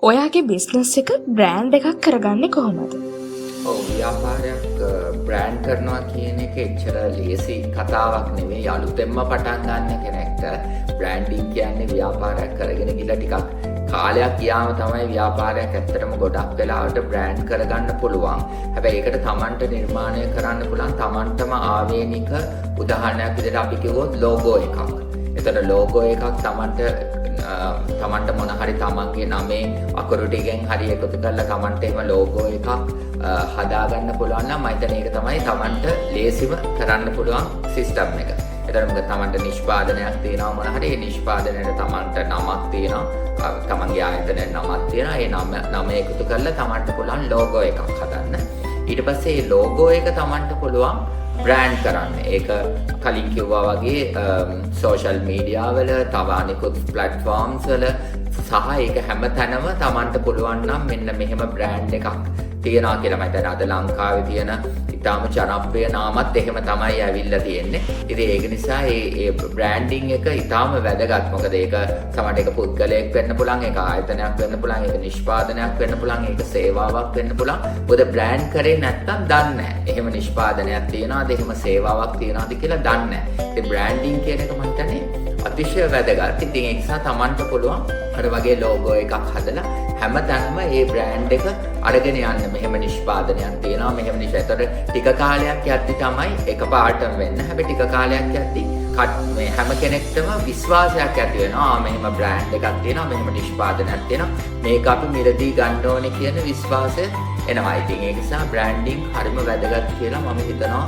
ඔයාගේ බිස්නස් එක බ්‍රෑන්ඩ් එකක් කරගන්නේ කොහොමද? ව්‍යාපාරයක් බ්‍රෑන්ඩ් කරනවා කියන එක එච්චර ලේසි කතාවක් නෙවෙයි. අලුතෙන්ම පටන් ගන්න කෙනෙක්ට බ්‍රෑන්ඩින් කියන්නේ ව්‍යාපාරයක් කරගෙන ගිහලා ටිකක් කාලයක් ගියාම තමයි ව්‍යාපාරයක් ඇත්තටම ගොඩක් වෙලාවට බ්‍රෑන්ඩ් කරගන්න පුළුවන්. හැබැයි ඒකට Tamanට නිර්මාණය කරන්න පුළුවන් Tamanටම ආවේනික උදාහරණයක් විදිහට අපි කිව්වොත් ලෝගෝ එකක්. එතකොට ලෝගෝ එකක් තමන්ට මොන හරි තමන්ගේ නමේ අකුරු ටිකෙන් හරි එකතු කරලා තමන්ට එහෙම ලෝගෝ එකක් හදාගන්න පුළුවන් නම් මම හිතන්නේ ඒක තමයි තමන්ට ලේසිම කරන්න පුළුවන් සිස්ටම් එක. එතකොට මොකද තමන්ට නිෂ්පාදනයක් තියෙනවා මොන හරි ඒ නිෂ්පාදනයට තමන්ට නමක් තියෙනවා තමන්ගේ ආයතනයේ නමක් තියෙනවා ඒ නම එකතු කරලා තමන්ට පුළුවන් ලෝගෝ එකක් හදන්න. ඊට පස්සේ මේ ලෝගෝ එක තමන්ට පුළුවන් බ්‍රෑන්ඩ් කරන්න. ඒක කලින් කිව්වා වගේ සෝෂල් මීඩියා වල තව අනිකුත් ප්ලැට්ෆෝම්ස් වල සහ ඒක හැම තැනම Tamanට පුළුවන් නම් මෙන්න මෙහෙම බ්‍රෑන්ඩ් එකක් තියනවා කියලා. මම හිතන්නේ අද ලංකාවේ තියෙන ඉතාම ජනප්‍රිය නාමත් එහෙම තමයි ඇවිල්ලා තියෙන්නේ. ඉතින් ඒක නිසා මේ බ්‍රෑන්ඩින් එක ඉතාම වැදගත්. මොකද ඒක සමහරට ඒක පුද්ගලයෙක් වෙන්න පුළුවන්, ඒක ආයතනයක් වෙන්න පුළුවන්, ඒක නිෂ්පාදනයක් වෙන්න පුළුවන්, ඒක සේවාවක් වෙන්න පුළුවන්. මොකද බ්‍රෑන්ඩ් කරේ නැත්තම් දන්නේ නැහැ. එහෙම නිෂ්පාදනයක් තියනවාද, එහෙම සේවාවක් තියනවාද කියලා දන්නේ නැහැ. ඉතින් බ්‍රෑන්ඩින් කියන එක මම හිතන්නේ අතිශය වැදගත්. ඉතින් ඒ නිසා Tamanට පුළුවන් අර වගේ ලෝගෝ එකක් හදලා හැම තැනම මේ බ්‍රෑන්ඩ් එක අරගෙන යන්න. මෙහෙම නිෂ්පාදනයක් තියෙනවා, මෙහෙම ඒතකොට ටික කාලයක් යද්දි තමයි එකපාරටම වෙන්න. හැබැයි ටික කාලයක් යද්දි මේ හැම කෙනෙක්ටම විශ්වාසයක් ඇති වෙනවා. මෙහෙම බ්‍රෑන්ඩ් එකක් තියෙනවා, මෙහෙම නිෂ්පාදනයක් තියෙනවා, මේක අපි මිලදී ගන්න ඕනේ කියන විශ්වාසය එනවා. ඉතින් ඒක නිසා බ්‍රෑන්ඩින් හරිම වැදගත් කියලා මම හිතනවා.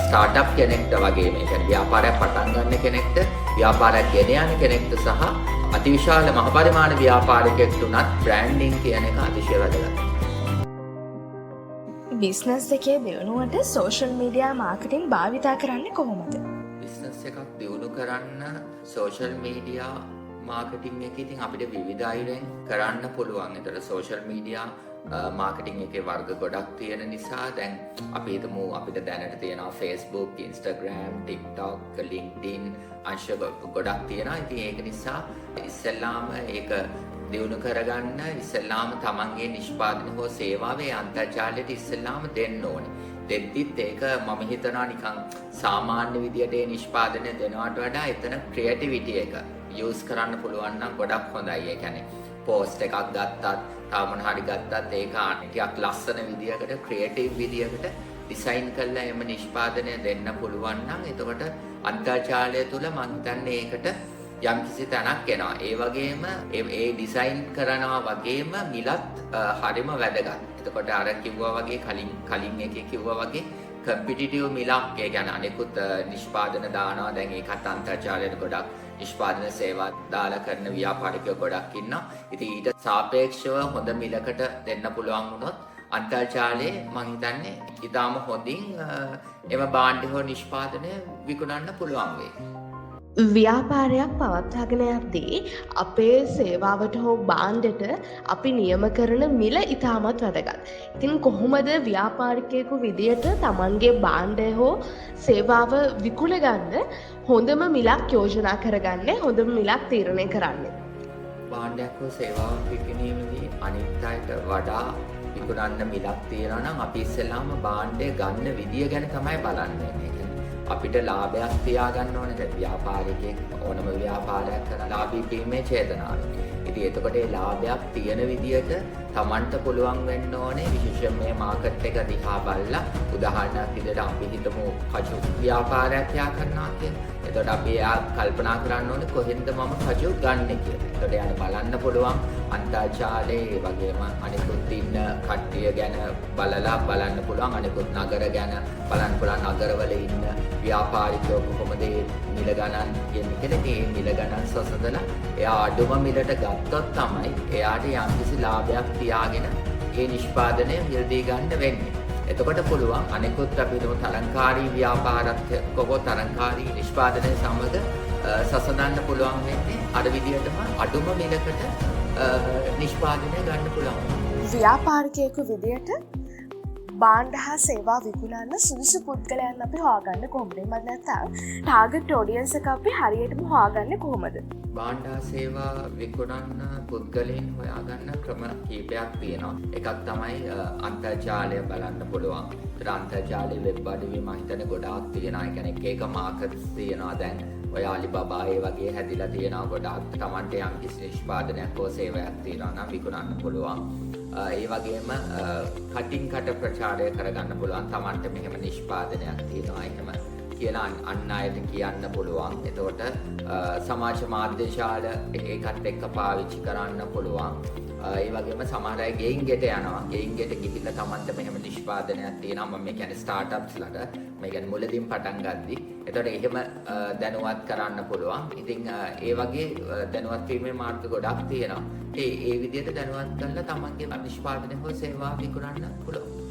ස්ටාර්ට්අප් කෙනෙක්ට වගේ මේ කියන්නේ ව්‍යාපාරයක් පටන් ගන්න කෙනෙක්ට, ව්‍යාපාරයක් ගෙන යන කෙනෙක්ට සහ අතිවිශාල මහ පරිමාණ ව්‍යාපාරිකයෙක්ට උනත් බ්‍රෑන්ඩින් කියන එක අතිශය වැදගත්. බිස්නස් එකේ දියුණුවට සෝෂල් මීඩියා මාකටිං භාවිතා කරන්නේ කොහොමද? බිස්නස් එකක් දියුණු කරන්න සෝෂල් මීඩියා මාකටිං එක ඉතින් අපිට විවිධ අයුරෙන් කරන්න පුළුවන්. ඒතර සෝෂල් මීඩියා මාකටිං එකේ වර්ග ගොඩක් තියෙන නිසා දැන් අපි හිතමු අපිට දැනට තියෙනවා Facebook, Instagram, TikTok, LinkedIn අංශ ගොඩක් තියෙනවා. ඉතින් ඒක නිසා ඉස්සෙල්ලාම ඒක දියුණු කරගන්න ඉස්සෙල්ලාම තමන්ගේ නිෂ්පාදන හෝ සේවාවේ අන්තර්ජාලයට ඉස්සෙල්ලාම දෙන්න ඕනේ. දෙද්දිත් ඒක මම හිතනවා නිකන් සාමාන්‍ය විදියට ඒ නිෂ්පාදනය දෙනවට වඩා එතන ක්‍රියේටිවිටි එක යූස් කරන්න පුළුවන් නම් ගොඩක් හොඳයි. ඒ කියන්නේ පෝස්ට් එකක් ගත්තත් තව මොන හරි ගත්තත් ඒක ටිකක් ලස්සන විදියකට ක්‍රියේටිව් විදියකට ඩිසයින් කරලා එම නිෂ්පාදනය දෙන්න පුළුවන් නම් එතකොට අන්තර්ජාලය තුල මම හිතන්නේ ඒකට යම්කිසි තැනක් එනවා. ඒ වගේම ඒ ඩිසයින් කරනවා වගේම මිලත් හරිම වැදගත්. එතකොට අර කිව්වා වගේ කලින් එකේ කිව්වා වගේ කම්පිටිටිව් මිලක්. ඒ කියන්නේ අනිකුත් නිෂ්පාදන දානවා. දැන් ඒකත් අන්තර්ජාලයට ගොඩක් නිෂ්පාදන සේවා දාලා කරන ව්‍යාපාරිකයෝ ගොඩක් ඉන්නවා. ඉතින් ඊට සාපේක්ෂව හොඳ මිලකට දෙන්න පුළුවන් වුණොත් අන්තර්ජාලයේ මම හිතන්නේ ඊටාම හොඳින් එම භාණ්ඩ හෝ නිෂ්පාදනය විකුණන්න පුළුවන් වෙයි. ව්‍යාපාරයක් පවත්වාගෙන යද්දී අපේ සේවාවට හෝ භාණ්ඩයට අපි නියම කරන මිල ඉතාමත් වැදගත්. ඉතින් කොහොමද ව්‍යාපාරිකයෙකු විදියට Tamanගේ භාණ්ඩය හෝ සේවාව විකුණ ගන්න හොඳම මිලක් යෝජනා කරගන්නේ, හොඳම මිලක් තීරණය කරන්නේ? භාණ්ඩයක් හෝ සේවාවක් විකිණීමේදී අනිත් අයට වඩා විකුණන්න මිලක් තියෙනවා නම් අපි ඉස්සෙල්ලාම භාණ්ඩය ගන්න විදිය ගැන තමයි බලන්නේ. අපිට ලාභයක් තියාගන්න ඕනේ. දැන් ව්‍යාපාරිකයෙක් ඕනම ව්‍යාපාරයක් කරන ලාභී වීමේ චේතනාව. ඉතින් එතකොට ඒ ලාභයක් තියෙන විදියට Tamanට පුළුවන් වෙන්න ඕනේ විශේෂයෙන් මේ මාකට් එක දිහා බලලා. උදාහරණයක් විදිහට අපි හිතමු කජු ව්‍යාපාරයක් කරනවා කියලා. එතකොට අපි එයා කල්පනා කරන්න ඕනේ කොහෙන්ද මම කජු ගන්නෙ කියලා. එතකොට එයාට බලන්න පුළුවන් අන්තර්ජාලයේ වගේම අනිකුත් ඉන්න කට්ටිය ගැන බලන්න පුළුවන්. අනිකුත් නගර ගැන බලන්න පුළුවන්. නගරවල ඉන්න ව්‍යාපාරිකයෝ කොහොමද මිල ගණන් කියන්නේ කියලා. මේ මිල ගණන් සොසඳලා එයා අඩුම මිලට ගත්තොත් තමයි එයාට යම්කිසි ලාභයක් තියාගෙන ඒ නිෂ්පාදනය මිලදී ගන්න වෙන්නේ. එතකොට පුළුවන් අනිකුත් අපි හිතමු තරංකාරී ව්‍යාපාරත් කොහොම තරංකාරී නිෂ්පාදනය සමග සසඳන්න පුළුවන් වෙන්නේ අර විදිහටම අඩුම මිලකට නිෂ්පාදනය ගන්න පුළුවන්. ව්‍යාපාරිකයෙකු විදියට බාණ්ඩ හා සේවා විකුණන්න සුදුසු පුද්ගලයන් අපි හොයාගන්න කොහොමද? එහෙම නැත්නම් ටාගට් ඔඩියන්ස් එක අපි හරියටම හොයාගන්නේ කොහොමද? බාණ්ඩ හා සේවා විකුණන්න පුද්ගලයන් හොයාගන්න ක්‍රම කීපයක් තියෙනවා. එකක් තමයි අන්තර්ජාලය බලන්න පුළුවන්. ඒතර අන්තර්ජාලයේ වෙබ් අඩවි මම හිතන්නේ ගොඩාක් තියෙනවා. ඒ කියන්නේ එක මාකට්ස් තියෙනවා දැන්. ඔය අලිබබා ඒ වගේ හැදිලා තියෙනවා ගොඩාක්. Tamante යම් කිසි නිෂ්පාදනයක් හෝ සේවයක් තියෙනවා නම් විකුණන්න පුළුවන්. ඒ වගේම කටින් කට ප්‍රචාරය කරගන්න පුළුවන්. Tamante මෙහෙම නිෂ්පාදනයක් තියෙනවා එහෙම කියලා අන් අයට කියන්න පුළුවන්. එතකොට සමාජ මාධ්‍ය ශාල ඒකත් එක්ක පාවිච්චි කරන්න පුළුවන්. ඒ වගේම සමහර අය ගෙයින් ගෙට යනවා. ගෙයින් ගෙට ගිහිල්ලා Tamante මෙහෙම නිෂ්පාදනයක් තියෙනවා. මම මේ කියන්නේ ස්ටාර්ට්අප්ස් ළඟ. මේ කියන්නේ මුලදීන් පටන් ගද්දි. එතකොට එහෙම දැනුවත් කරන්න පුළුවන්. ඉතින් ඒ වගේ දැනුවත් වීමේ මාර්ග ගොඩක් තියෙනවා. ඒ විදිහට දැනුවත් කරලා තමන්ගේ නිෂ්පාදනය හෝ සේවා විකුණන්න පුළුවන්.